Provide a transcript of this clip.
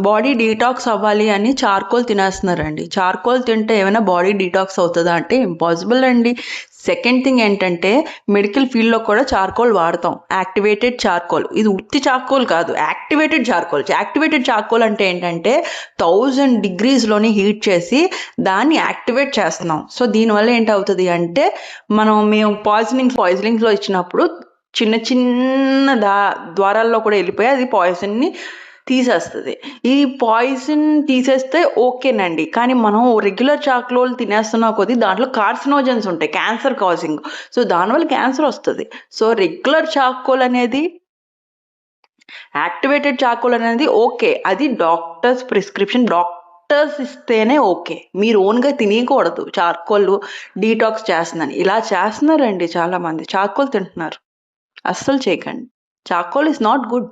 Body detox అవ్వాలి అని charcoal తినేస్తున్నారండి. Charcoal తింటే ఏమైనా బాడీ డీటాక్స్ అవుతుందా అంటే ఇంపాసిబుల్ అండి. సెకండ్ థింగ్ ఏంటంటే మెడికల్ ఫీల్డ్లో కూడా చార్కోల్ వాడతాం, యాక్టివేటెడ్ చార్కోల్. ఇది ఉత్తి చార్కోల్ కాదు, యాక్టివేటెడ్ చార్కోల్. యాక్టివేటెడ్ చార్కోల్ అంటే ఏంటంటే 1000 degreesలోని హీట్ చేసి దాన్ని యాక్టివేట్ చేస్తున్నాం. సో దీనివల్ల ఏంటవుతుంది అంటే మేము పాయిజనింగ్స్లో ఇచ్చినప్పుడు చిన్న చిన్న ద్వారాల్లో కూడా వెళ్ళిపోయి అది పాయిజన్ని తీసేస్తుంది. ఈ పాయిజన్ తీసేస్తే ఓకేనండి, కానీ మనం రెగ్యులర్ చార్కోల్ తినేస్తున్న కొద్దీ దాంట్లో కార్సినోజన్స్ ఉంటాయి, క్యాన్సర్ కాజింగ్. సో దానివల్ల క్యాన్సర్ వస్తుంది. సో రెగ్యులర్ చార్కోల్ అనేది, యాక్టివేటెడ్ చార్కోల్ అనేది ఓకే, అది డాక్టర్స్ ప్రిస్క్రిప్షన్, డాక్టర్స్ ఇస్తేనే ఓకే. మీరు ఓన్గా తినకూడదు చార్కోల్ డీటాక్స్ చేస్తుందని. ఇలా చేస్తున్నారండి చాలామంది, చార్కోల్ తింటున్నారు. అస్సలు చేయకండి. Charcoal is not good.